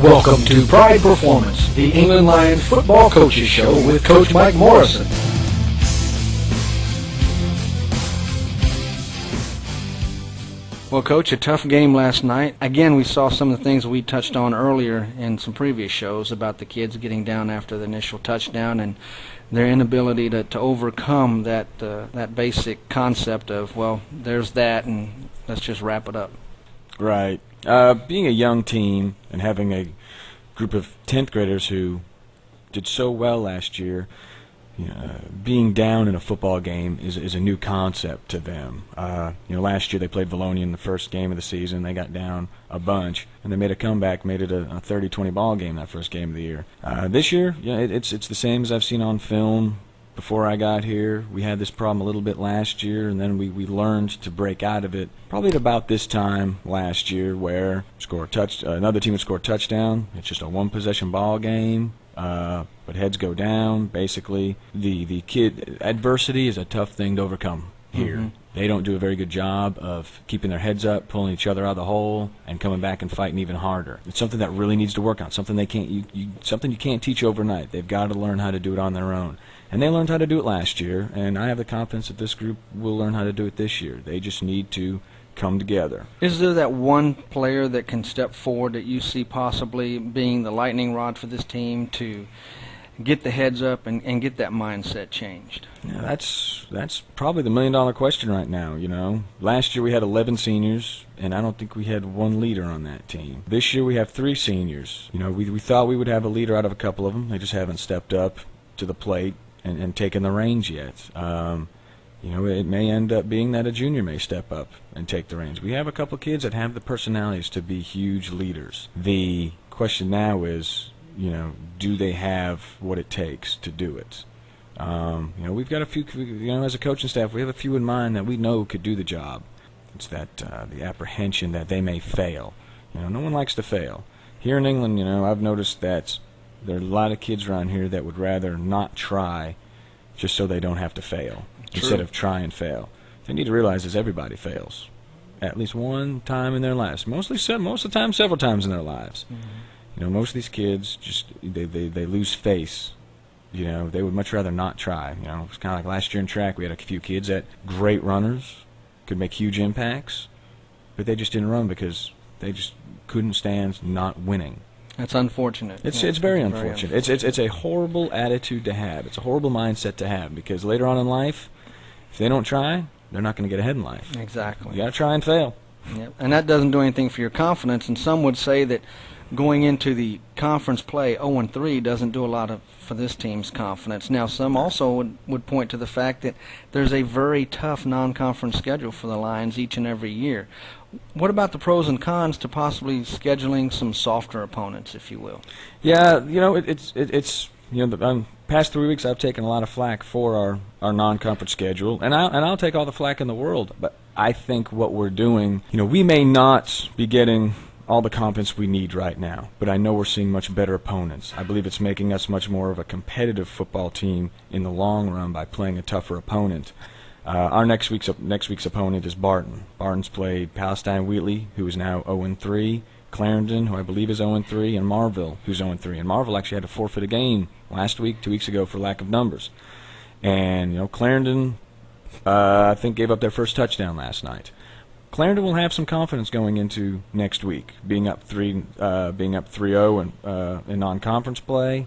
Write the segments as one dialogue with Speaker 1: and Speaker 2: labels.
Speaker 1: Welcome to Pride Performance, the England Lions football coaches show with Coach Mike Morrison.
Speaker 2: Well, Coach, a tough game last night. Again, we saw some of the things we touched on earlier in some previous shows about the kids getting down after the initial touchdown and their inability to overcome that basic concept of, well, there's that and let's just wrap it up.
Speaker 3: Right. Being a young team and having a group of 10th graders who did so well last year, being down in a football game is a new concept to them. Last year they played Valonia in the first game of the season. They got down a bunch, and they made a comeback, made it a 30-20 ball game that first game of the year. This year, it's the same as I've seen on film before I got here. We had this problem a little bit last year, and then we learned to break out of it probably at about this time last year, where another team would score a touchdown. It's just a one-possession ball game. But heads go down. Basically, the kid adversity is a tough thing to overcome here. Mm-hmm. They don't do a very good job of keeping their heads up, pulling each other out of the hole, and coming back and fighting even harder. It's something that really needs to work on. Something something you can't teach overnight. They've got to learn how to do it on their own. And they learned how to do it last year, and I have the confidence that this group will learn how to do it this year. They just need to come together.
Speaker 2: Is there that one player that can step forward that you see possibly being the lightning rod for this team to get the heads up and get that mindset changed?
Speaker 3: Yeah, that's probably the million-dollar question right now. Last year we had 11 seniors, and I don't think we had one leader on that team. This year we have 3 seniors. We thought we would have a leader out of a couple of them. They just haven't stepped up to the plate and taken the reins yet. It may end up being that a junior may step up and take the reins. We have a couple kids that have the personalities to be huge leaders. The question now is, do they have what it takes to do it? We've got a few, as a coaching staff, we have a few in mind that we know could do the job. It's that the apprehension that they may fail. No one likes to fail. Here in England, I've noticed that there are a lot of kids around here that would rather not try just so they don't have to fail.
Speaker 2: True.
Speaker 3: Instead of try and fail. They need to realize is everybody fails at least one time in their lives. Most of the time, several times in their lives. Mm-hmm. Most of these kids just they lose face. They would much rather not try. It's kind of like last year in track. We had a few kids that great runners, could make huge impacts, but they just didn't run because they just couldn't stand not winning.
Speaker 2: That's unfortunate.
Speaker 3: It's very unfortunate. It's a horrible attitude to have. It's a horrible mindset to have because later on in life, if they don't try, they're not going to get ahead in life.
Speaker 2: Exactly.
Speaker 3: You got to try and fail.
Speaker 2: Yep. And that doesn't do anything for your confidence. And some would say that going into the conference play 0-3 doesn't do a lot for this team's confidence. Now, some also would point to the fact that there's a very tough non-conference schedule for the Lions each and every year. What about the pros and cons to possibly scheduling some softer opponents, if you will?
Speaker 3: Yeah, it's the past 3 weeks I've taken a lot of flack for our non-conference schedule, and I'll take all the flack in the world. But I think what we're doing, we may not be getting all the confidence we need right now, but I know we're seeing much better opponents. I believe it's making us much more of a competitive football team in the long run by playing a tougher opponent. Our next week's opponent is Barton. Barton's played Palestine Wheatley, who is now 0-3, Clarendon, who I believe is 0-3, and Marville, who's 0-3. And Marville actually had to forfeit a game last week, 2 weeks ago, for lack of numbers. And Clarendon, I think, gave up their first touchdown last night. Clarendon will have some confidence going into next week, being up 3-0 in non-conference play,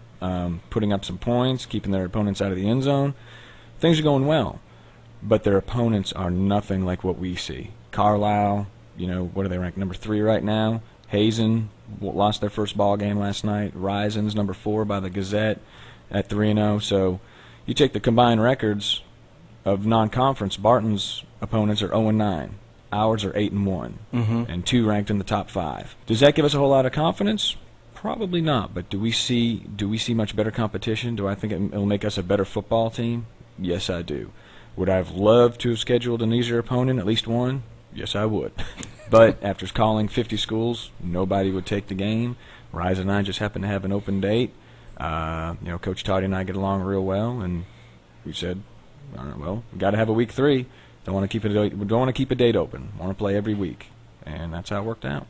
Speaker 3: putting up some points, keeping their opponents out of the end zone. Things are going well. But their opponents are nothing like what we see. Carlisle, what are they ranked? Number 3 right now. Hazen lost their first ball game last night. Risen's number 4 by the Gazette at 3-0. So you take the combined records of non-conference. Barton's opponents are 0-9. Ours are 8-1, and 2 ranked in the top 5. Does that give us a whole lot of confidence? Probably not. But do we see much better competition? Do I think it'll make us a better football team? Yes, I do. Would I have loved to have scheduled an easier opponent, at least one? Yes, I would. But after calling 50 schools, nobody would take the game. Rise and I just happened to have an open date. Coach Toddy and I get along real well, and we said, all right, well, we got to have a week 3. Don't want to keep a date open. Want to play every week, and that's how it worked out.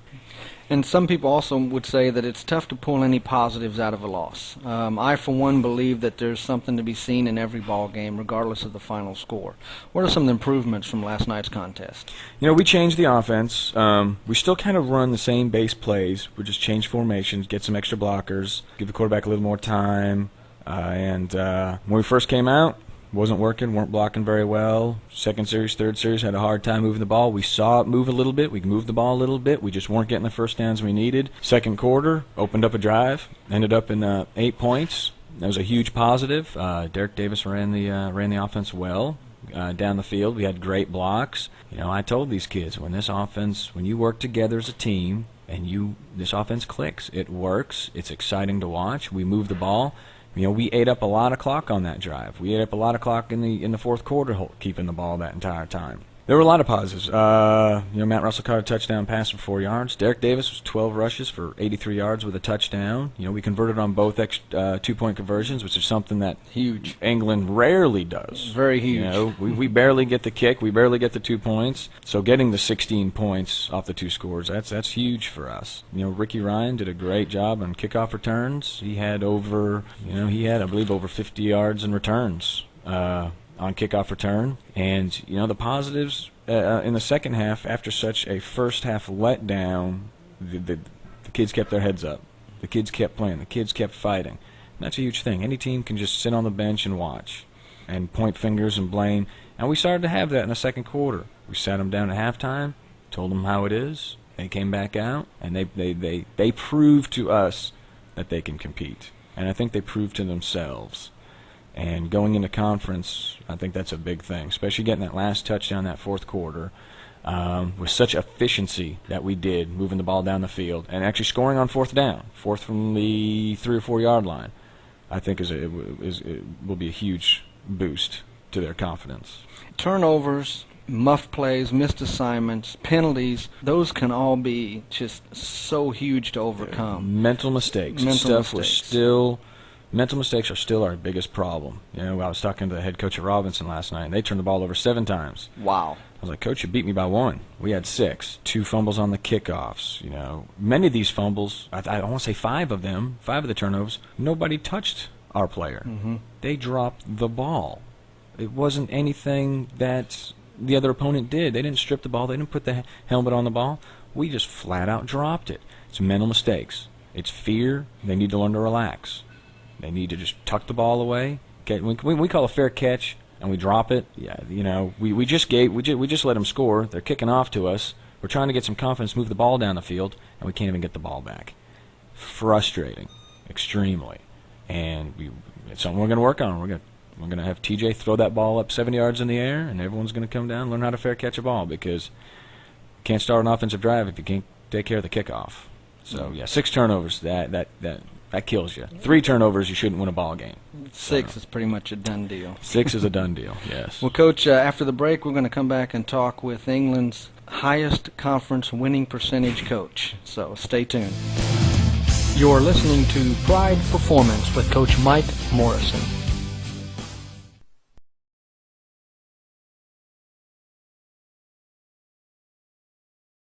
Speaker 2: And some people also would say that it's tough to pull any positives out of a loss. I, for one, believe that there's something to be seen in every ball game, regardless of the final score. What are some of the improvements from last night's contest?
Speaker 3: We changed the offense. We still kind of run the same base plays. We just change formations, get some extra blockers, give the quarterback a little more time. And when we first came out, wasn't working, weren't blocking very well. Second series, third series, had a hard time moving the ball. We saw it move a little bit. We moved the ball a little bit. We just weren't getting the first downs we needed. Second quarter, opened up a drive, ended up in 8 points. That was a huge positive. Derek Davis ran the offense well down the field. We had great blocks. I told these kids, when you work together as a team and this offense clicks, it works. It's exciting to watch. We move the ball. We ate up a lot of clock on that drive. We ate up a lot of clock in the fourth quarter, keeping the ball that entire time. There were a lot of positives. Matt Russell caught a touchdown pass for 4 yards. Derek Davis was 12 rushes for 83 yards with a touchdown. We converted on both 2-point conversions, which is something that
Speaker 2: huge
Speaker 3: England rarely does.
Speaker 2: Very huge.
Speaker 3: We barely get the kick. We barely get the 2 points. So getting the 16 points off the 2 scores, that's huge for us. Ricky Ryan did a great job on kickoff returns. He had I believe over 50 yards in returns. On kickoff return. And, the positives in the second half, after such a first half letdown, the kids kept their heads up. The kids kept playing. The kids kept fighting. And that's a huge thing. Any team can just sit on the bench and watch and point fingers and blame. And we started to have that in the second quarter. We sat them down at halftime, told them how it is. They came back out, and they proved to us that they can compete. And I think they proved to themselves. And going into conference, I think that's a big thing, especially getting that last touchdown that fourth quarter with such efficiency that we did, moving the ball down the field and actually scoring on fourth from the 3 or 4 yard line. I think it will be a huge boost to their confidence.
Speaker 2: Turnovers, muff plays, missed assignments, penalties, those can all be just so huge to overcome.
Speaker 3: Mental mistakes. Mental mistakes are still our biggest problem. I was talking to the head coach at Robinson last night, and they turned the ball over 7 times.
Speaker 2: Wow.
Speaker 3: I was like, Coach, you beat me by 1. We had 6. 2 fumbles on the kickoffs. Many of these fumbles, I want to say 5 of them, 5 of the turnovers, nobody touched our player.
Speaker 2: Mm-hmm.
Speaker 3: They dropped the ball. It wasn't anything that the other opponent did. They didn't strip the ball. They didn't put the helmet on the ball. We just flat out dropped it. It's mental mistakes. It's fear. They need to learn to relax. They need to just tuck the ball away. We call a fair catch, and we drop it. Yeah, we just let them score. They're kicking off to us. We're trying to get some confidence, move the ball down the field, and we can't even get the ball back. Frustrating, extremely. And it's something we're going to work on. We're going to have TJ throw that ball up 70 yards in the air, and everyone's going to come down and learn how to fair catch a ball, because you can't start an offensive drive if you can't take care of the kickoff. So 6 turnovers. That kills you. 3 turnovers, you shouldn't win a ball game.
Speaker 2: 6 is pretty much a done deal.
Speaker 3: 6 is a done deal, yes.
Speaker 2: Well, Coach, after the break, we're going to come back and talk with England's highest conference winning percentage coach. So stay tuned.
Speaker 1: You're listening to Pride Performance with Coach Mike Morrison.